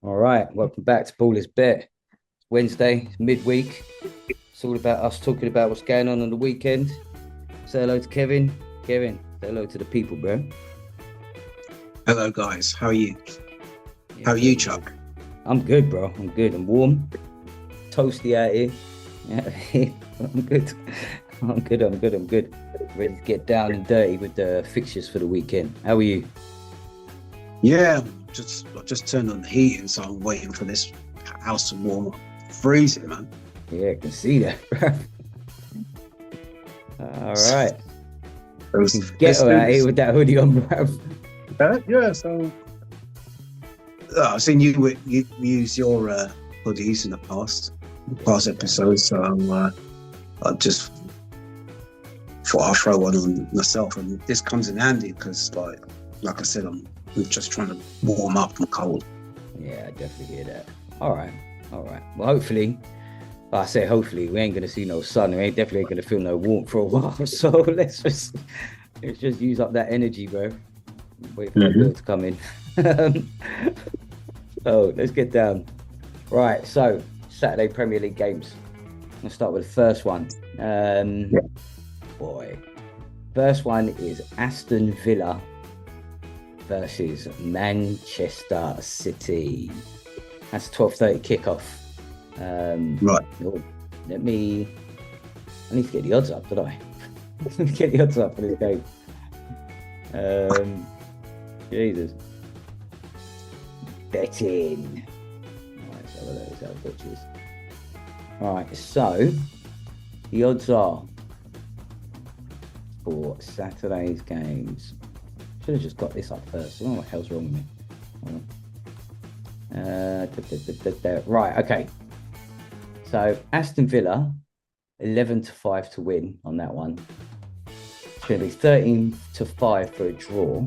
All right, welcome back to Baller's Bet. Wednesday, midweek. It's all about us talking about what's going on the weekend. Say hello to Kevin. Kevin, say hello to the people, bro. Hello, guys. How are you? Yeah, How are you, Chuck? I'm good, bro. I'm good. I'm warm, toasty out here. Yeah, I'm good. I'm good. Ready to get down and dirty with the fixtures for the weekend. How are you? Yeah, I just turned on the heating, so I'm waiting for this house to warm up. Freezing, man. Yeah, I can see that, bro. All right. Let's Ghetto do out here this. with that hoodie on, bro. Yeah, so I've seen you use your hoodies in the past episodes, so I just thought I'll throw one on myself, and this comes in handy because, like I said, I'm just trying to warm up. I'm cold. Yeah, I definitely hear that. All right. Well, hopefully, hopefully, we ain't gonna see no sun. We ain't definitely gonna feel no warmth for a while. So let's just use up that energy, bro. Wait for that bill to come in. So let's get down. Right. So Saturday Premier League games. Let's start with the first one. Yeah. Boy, first one is Aston Villa versus Manchester City. That's a 12:30 kickoff. Right. I need to get the odds up, did I? Let me get the odds up for this game. Jesus. Betting. All right, so the odds are for Saturday's games. Should have just got this up first. I don't know what the hell's wrong with me. Right, okay. So Aston Villa, 11-5 to win on that one. It's going to be 13-5 for a draw,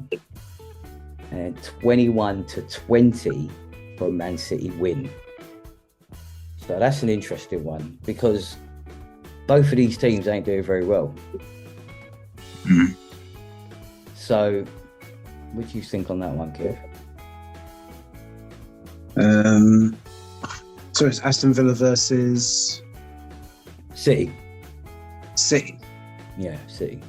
and 21-20 for a Man City win. So that's an interesting one because both of these teams ain't doing very well. Mm. So, what do you think on that one, Kev? So it's Aston Villa versus City. City. Yeah, City.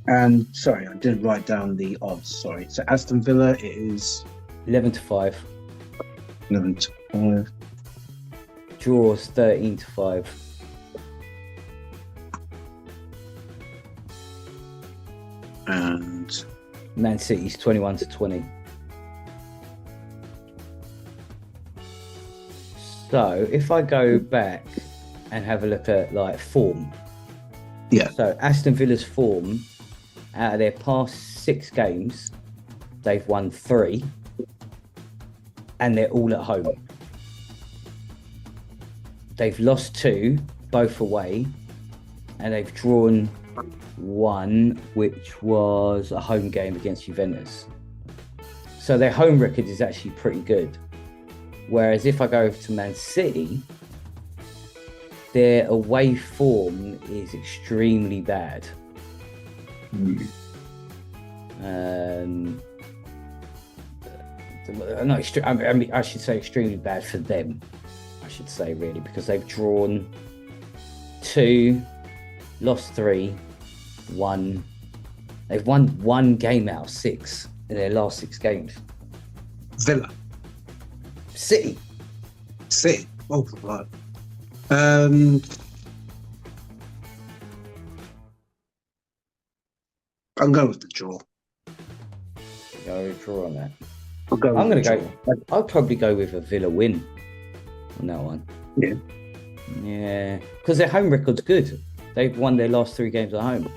And sorry, I didn't write down the odds. Sorry. So Aston Villa is 11-5. 11-5. Draws 13-5. And Man City's 21-20. So if I go back and have a look at like form. yeah, So Aston Villa's form, out of their past 6 games, they've won 3. And they're all at home. They've lost 2, both away, and they've drawn 1, which was a home game against Juventus. So their home record is actually pretty good. Whereas if I go over to Man City, their away form is extremely bad. No, I mean, I should say extremely bad for them. I should say really because they've drawn 2, lost 3, 1. They've won 1 game out of 6 in their last 6 games. Villa. City. Oh, right. I'm going with the draw. Go draw on that. I'm going to go. I'll probably go with a Villa win on that one. Yeah. Yeah, because their home record's good. They've won their last 3 games at home.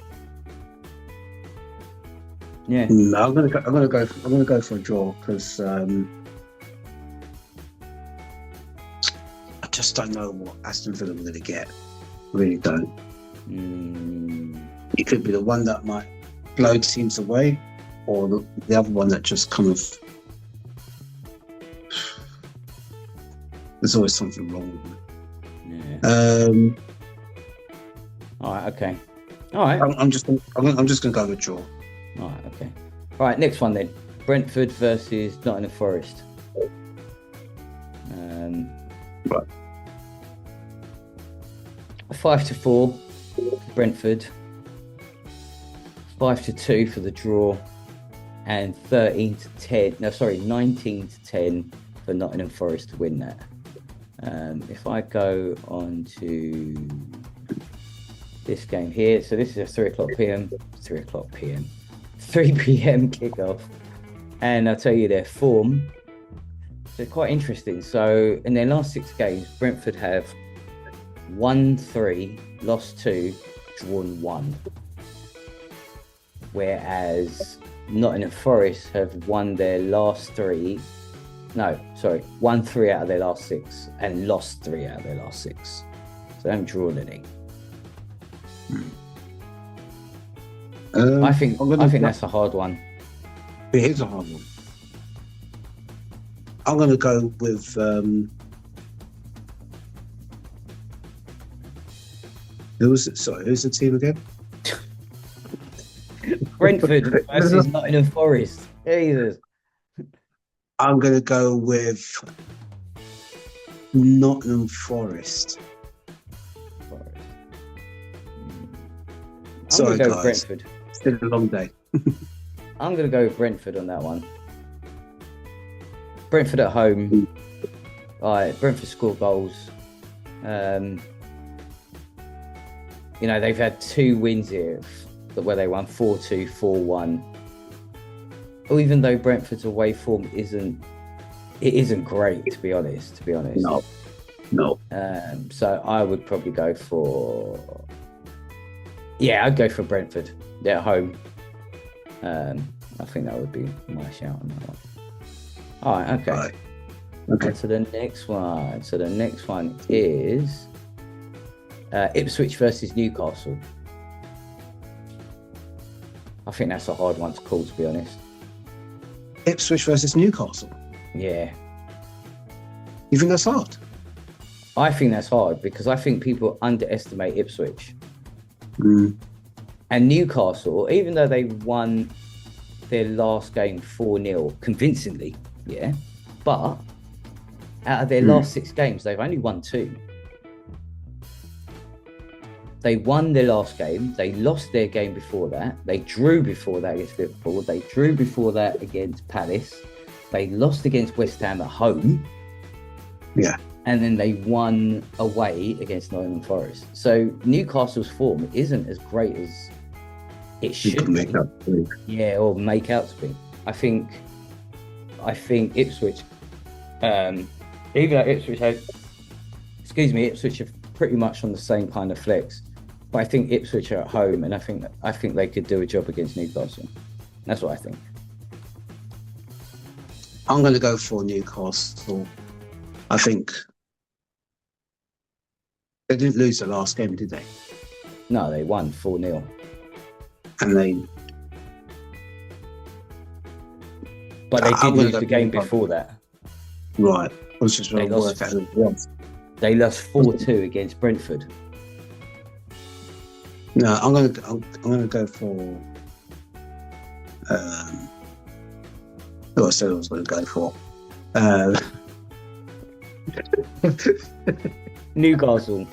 Yeah. No, I'm gonna go for a draw because I just don't know what Aston Villa are going to get. Really don't. It could be the one that might blow teams away, or the other one that just kind of. There's always something wrong with it. Yeah. All right. Okay. All right. I'm just gonna go with draw. All right. Okay. All right. Next one then. Brentford versus Nottingham Forest. Right. 5-4 Brentford, 5-2 for the draw, and 19-10 for Nottingham Forest to win that. If I go on to this game here, so this is a 3 p.m. kickoff, and I'll tell you their form. They're quite interesting. So in their last 6 games, Brentford have won 3, lost 2, drawn 1. Whereas Nottingham Forest have won their last 3. Won 3 out of their last 6 and lost 3 out of their last 6. So they haven't drawn any. I think that's a hard one. It is a hard one. I'm going to go with who's the team again? Brentford versus Nottingham Forest. Jesus. I'm going to go with Nottingham Forest. Sorry, go guys. Brentford. It's been a long day. I'm going to go with Brentford on that one. Brentford at home. Brentford score goals. They've had 2 wins here where they won 4-2, 4-1. Even though Brentford's away form isn't great, to be honest. No. So I would probably go for. Yeah, I'd go for Brentford. They're at home. I think that would be my shout on that one. All right, okay. Right. Okay. On to the next one. So the next one is Ipswich versus Newcastle. I think that's a hard one to call, to be honest. Ipswich versus Newcastle. Yeah. You think that's hard? I think that's hard because I think people underestimate Ipswich. And Newcastle, even though they won their last game 4-0 convincingly, yeah, but out of their last 6 games, they've only won 2. They won their last game. They lost their game before that. They drew before that against Liverpool. They drew before that against Palace. They lost against West Ham at home. Yeah. And then they won away against Nottingham Forest. So Newcastle's form isn't as great as it should be. Make up. Yeah, or make out to be. I think Ipswich, even though Ipswich are pretty much on the same kind of flex. But I think Ipswich are at home, and I think they could do a job against Newcastle. That's what I think. I'm going to go for Newcastle. I think they didn't lose the last game, did they? No, they won 4-0. And they. But they did lose the game before that. Right. I was just They work out who it was. They lost 4-2 against Brentford. No, I'm gonna go for. Who I said I was going to go for. Newcastle.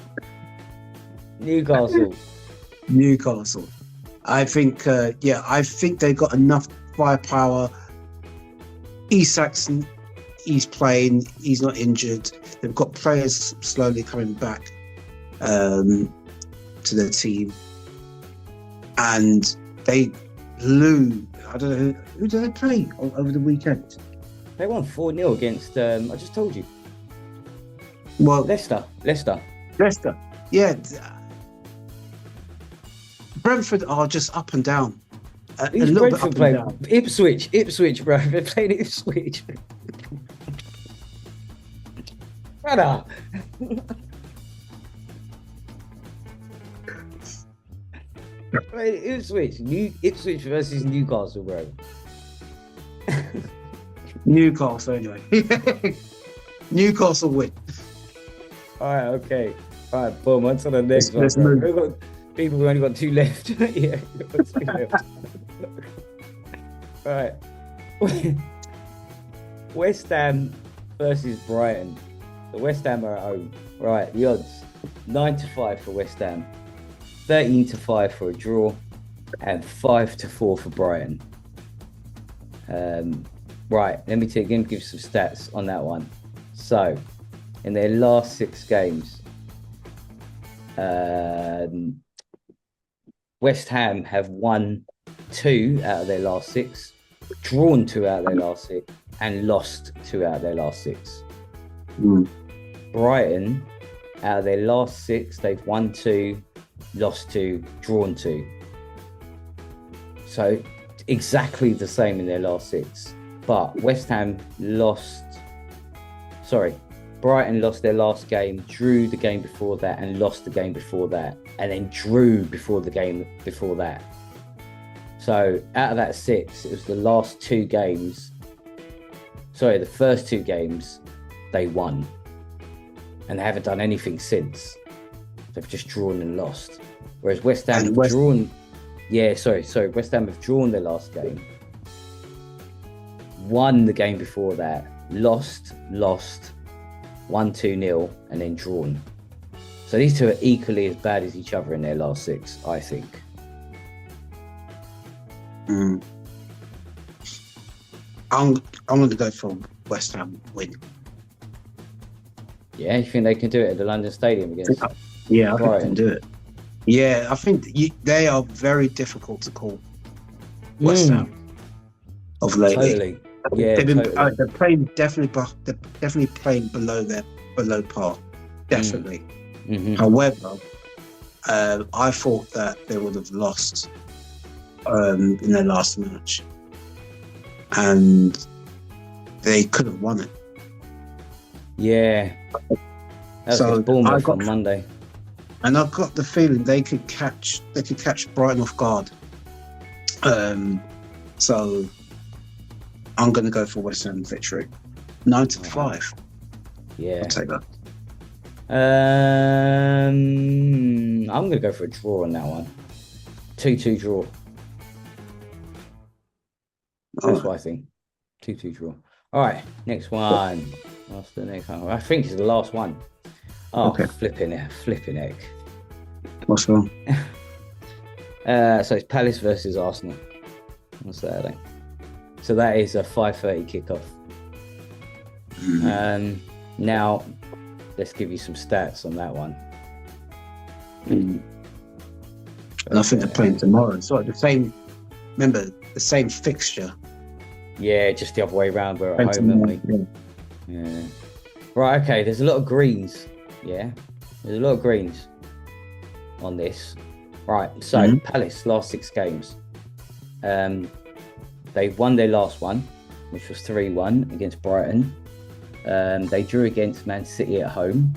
I think. I think they got enough firepower. Isak's he's playing. He's not injured. They've got players slowly coming back to their team, and they blew. I don't know who did they play over the weekend. They won 4-0 against. I just told you. Well, Leicester. Yeah. Brentford are just up and down. A Who's little Brentford bit up playing? and down. Ipswich, bro. They're playing Ipswich. Brother. Ipswich versus Newcastle, bro. Newcastle, anyway. Newcastle win. All right, okay. All right, boom. On to the next one. Let's Bro. move. We've only got 2 left. Yeah, we've got 2 left. All right. West Ham versus Brighton. The West Ham are at home. Right, the odds 9-5 for West Ham, 13-5 for a draw, and 5-4 for Brighton. Right, let me give you some stats on that one. So, in their last 6 games, West Ham have won 2 out of their last 6, drawn 2 out of their last 6, and lost 2 out of their last 6. Brighton, out of their last 6, they've won 2, lost 2, drawn 2. So exactly the same in their last 6. But Brighton lost their last game, drew the game before that, and lost the game before that, and then drew before the game before that. So out of that 6, it was the last 2 games. Sorry, the first 2 games they won, and they haven't done anything since. They've just drawn and lost. Whereas West Ham have drawn. Yeah, sorry. West Ham have drawn their last game, won the game before that, lost, won 2-0, and then drawn. So these two are equally as bad as each other in their last 6, I think. I'm going to go for West Ham win. Yeah, you think they can do it at the London Stadium against? Yeah, I think they can do it. Yeah, I think they are very difficult to call. West Ham of lately. Totally. Yeah, they're playing definitely playing below par. Definitely. However, I thought that they would have lost in their last match, and they could have won it. Yeah. That was Bournemouth on Monday. And I've got the feeling they could catch Brighton off guard. So I'm going to go for West Ham victory, 9-5. Yeah, I'll take that. I'm going to go for a draw on that one. 2-2 draw. That's what I think. 2-2 draw. All right, next one. What's the next one? I think it's the last one. Oh, okay. Flipping heck. What's wrong? So it's Palace versus Arsenal on Saturday. So that is a 5:30 kickoff. Now, let's give you some stats on that one. And I think they're playing tomorrow. So the same fixture. Yeah, just the other way around. We're at home, aren't we? Yeah. Right, okay, there's a lot of greens. Yeah, there's a lot of greens on this. Right, so Palace, last 6 games. They've won their last one, which was 3-1 against Brighton. They drew against Man City at home.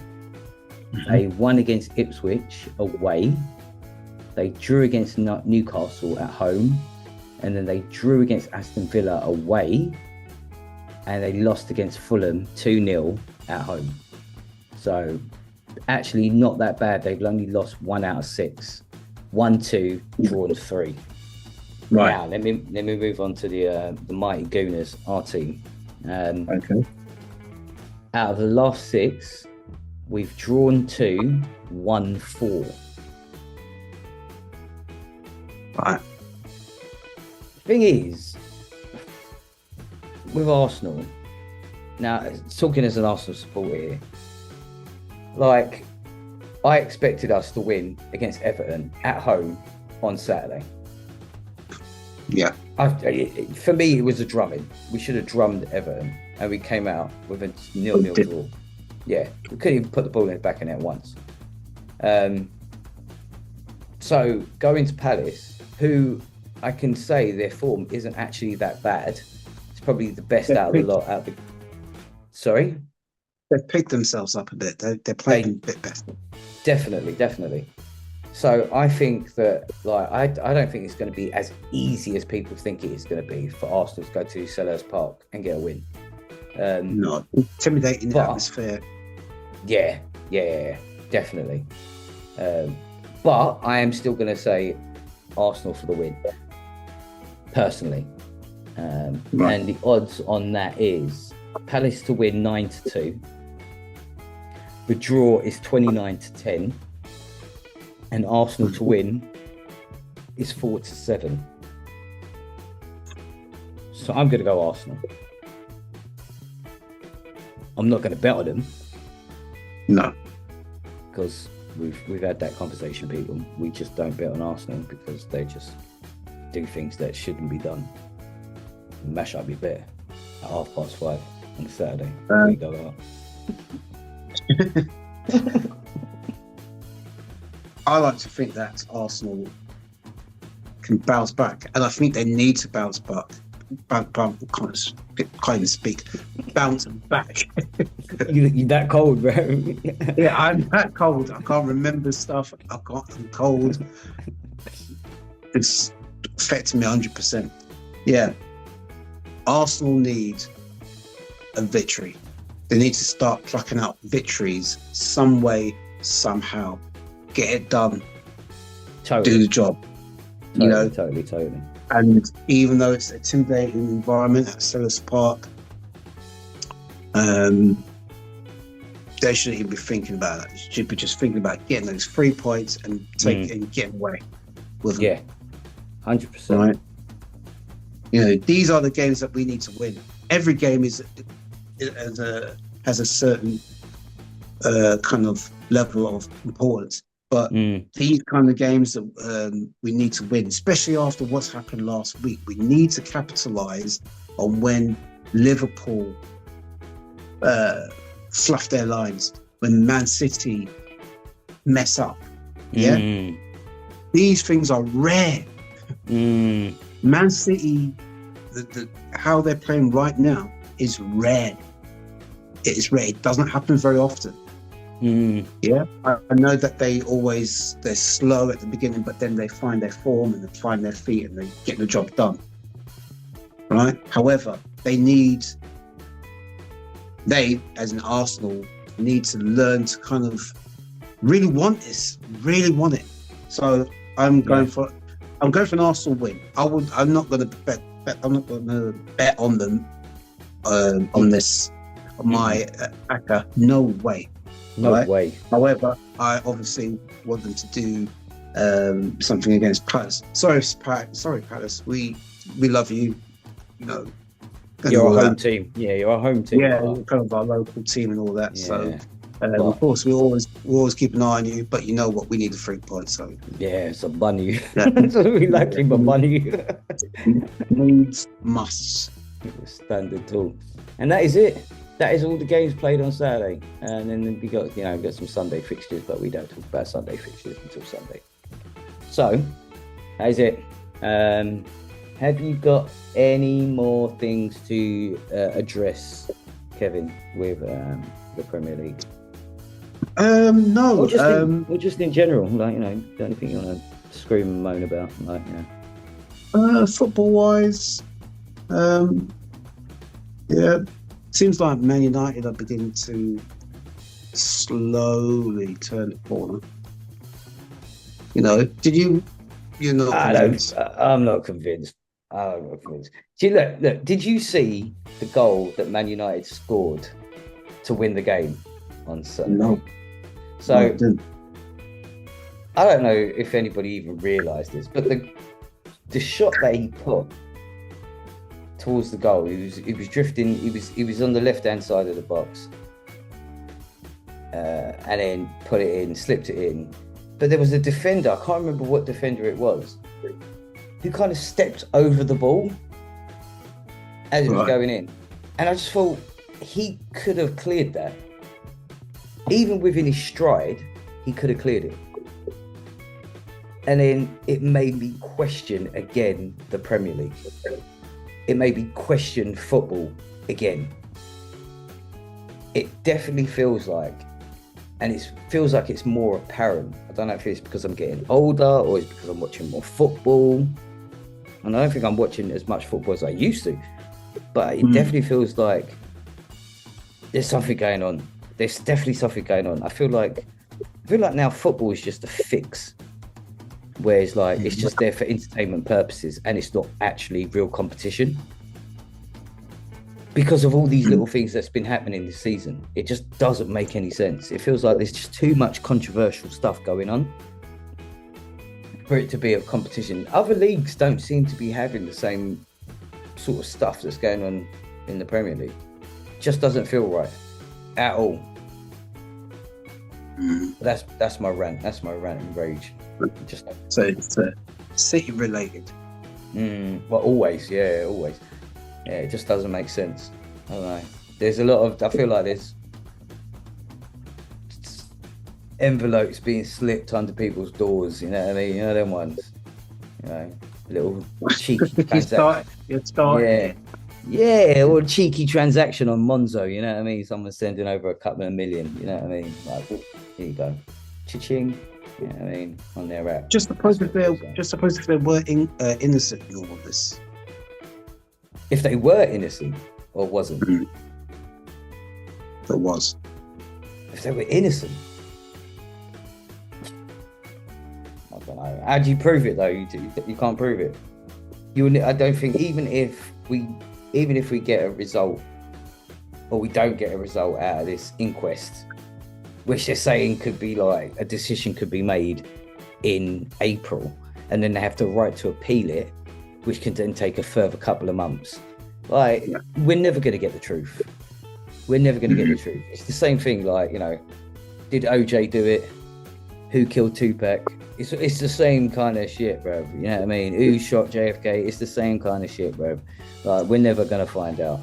They won against Ipswich away. They drew against Newcastle at home. And then they drew against Aston Villa away. And they lost against Fulham 2-0 at home. So actually not that bad. They've only lost 1 out of 6. 1-2, drawn 3. Right. Now let me move on to the mighty Gooners, our team. Okay. Out of the last 6, we've drawn 2, won 4. Right. Thing is, with Arsenal, now talking as an Arsenal supporter here, like I expected us to win against Everton at home on Saturday. Yeah. For me, it was a drumming. We should have drummed Everton, and we came out with a 0-0 draw. Yeah, we couldn't even put the ball in the back of net once. So going to Palace, who I can say their form isn't actually that bad. It's probably the best out of the lot. Sorry? They've picked themselves up a bit. They're playing a bit better. Definitely. So I think that, like, I don't think it's going to be as easy as people think it is going to be for Arsenal to go to Selhurst Park and get a win. No, intimidating atmosphere. Yeah, definitely. But I am still going to say Arsenal for the win, personally. Right. And the odds on that is Palace to win 9-2. The draw is 29-10. And Arsenal to win is 4-7. So I'm going to go Arsenal. I'm not going to bet on them. No. Because we've had that conversation, people. We just don't bet on Arsenal because they just do things that shouldn't be done. Mash up your bet at 5:30 on Saturday. We go out. I like to think that Arsenal can bounce back, and I think they need to bounce back. Can't even speak. Bounce back. You're that cold, bro. Yeah, I'm that cold. I can't remember stuff. I'm cold. It's affecting me 100%. Yeah. Arsenal need a victory. They need to start plucking out victories some way, somehow. Get it done. Totally. Do the job. Totally. And even though it's an intimidating environment at Selhurst Park, they shouldn't even be thinking about that. They should be just thinking about getting those 3 points and getting away with them. Yeah, 100%. Right? These are the games that we need to win. Every game has a certain kind of level of importance. But these kind of games that we need to win, especially after what's happened last week, we need to capitalise on when Liverpool fluff their lines, when Man City mess up. Yeah, these things are rare. Man City, how they're playing right now is rare. It is rare. It doesn't happen very often. Yeah, I know that they're slow at the beginning, but then they find their form and they find their feet and they get the job done. Right? However, they as an Arsenal, need to learn to kind of really want this, really want it. So I'm going for an Arsenal win. I'm not going to bet on them on this. My attacker, no way. No way. However, I obviously want them to do something against Palace. Sorry, Palace. We love you. You're a home team. Yeah, you're a home team. Yeah, kind of our local team and all that. Yeah. So, of course, we always keep an eye on you. But you know what? We need the 3 points. So yeah, some money. So we like him, but money. Needs, musts. Standard tool, and that is it. That is all the games played on Saturday, and then we got some Sunday fixtures, but we don't talk about Sunday fixtures until Sunday. So that is it. Have you got any more things to address, Kevin, with the Premier League? No. Or just in general, like the only thing you want to scream and moan about, football wise, yeah. Seems like Man United are beginning to slowly turn the corner. Did you? You're not convinced? I'm not convinced. See, look. Did you see the goal that Man United scored to win the game on Sunday? No. So I didn't. I don't know if anybody even realised this, but the shot that he put towards the goal, he was drifting. He was on the left hand side of the box, and then put it in, slipped it in. But there was a defender. I can't remember what defender it was, who kind of stepped over the ball as it was going in, and I just thought he could have cleared that. Even within his stride, he could have cleared it. And then it made me question again the Premier League. It made me question football again. It definitely feels like, and it feels like it's more apparent. I don't know if it's because I'm getting older or it's because I'm watching more football. And I don't think I'm watching as much football as I used to. But it definitely feels like there's something going on. There's definitely something going on. I feel like now football is just a fix. Whereas it's just there for entertainment purposes and it's not actually real competition. because of all these little things that's been happening this season. It just doesn't make any sense. It feels like there's just too much controversial stuff going on for it to be a competition. Other leagues don't seem to be having the same sort of stuff that's going on in the Premier League. It just doesn't feel right at all. That's my rant. That's my rant and rage. Just so it's City related. Well, always. Yeah, it just doesn't make sense. I don't know. There's a lot of. I feel like there's envelopes being slipped under people's doors. You know what I mean? You know them ones. You know, little cheeky transaction. You're starting. Yeah, or a cheeky transaction on Monzo. You know what I mean? Someone's sending over a couple of million. You know what I mean? Like, here you go, cha-ching. You know what I mean? On their app. Just suppose if they were innocent in all of this. If they were innocent or wasn't. It was. If they were innocent. I don't know. How do you prove it though? You can't prove it. I don't think even if we get a result or we don't get a result out of this inquest, which they're saying could be like a decision could be made in April, and then they have the right to appeal it, which can then take a further couple of months. Like, we're never going to get the truth. We're never going to get the truth. It's the same thing, like, you know, did OJ do it? Who killed Tupac? It's the same kind of shit, bro. You know what I mean? Who shot JFK? It's the same kind of shit, bro. Like, we're never going to find out,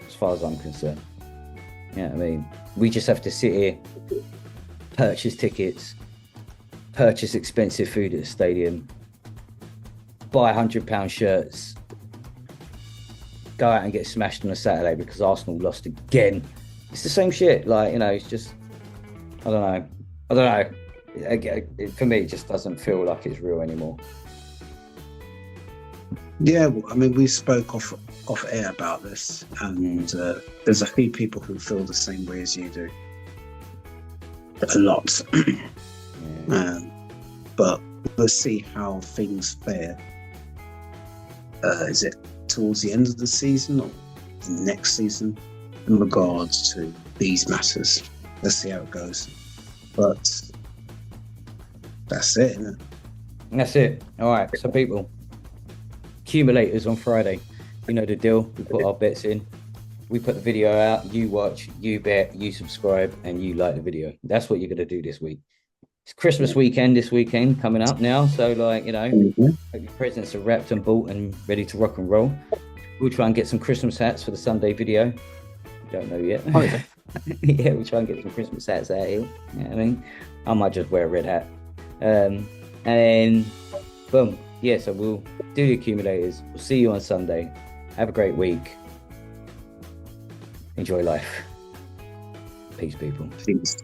as far as I'm concerned. You know what I mean? We just have to sit here, purchase tickets, purchase expensive food at the stadium, buy £100 shirts, go out and get smashed on a Saturday because Arsenal lost again. It's the same shit. Like, you know, it's just, I don't know. For me, it just doesn't feel like it's real anymore. Yeah, well, I mean, we spoke off air about this, and there's a few people who feel the same way as you do. A lot. But we'll see how things fare. Is it towards the end of the season or the next season in regards to these matters? Let's see how it goes. But that's it, isn't it? That's it. All right. So, people, accumulators on Friday. You know the deal. We put our bets in. We put the video out. You watch, you bet, you subscribe, and you like the video. That's what you're going to do this week. It's Christmas weekend this weekend coming up now. So, like, you know, hope your presents are wrapped and bought and ready to rock and roll. We'll try and get some Christmas hats for the Sunday video. Don't know yet. Oh, yeah. Yeah, we'll try and get some Christmas hats out here. You know what I mean? I might just wear a red hat. And then, boom. Yeah, so we'll do the accumulators. We'll see you on Sunday. Have a great week. Enjoy life. Peace, people. Peace.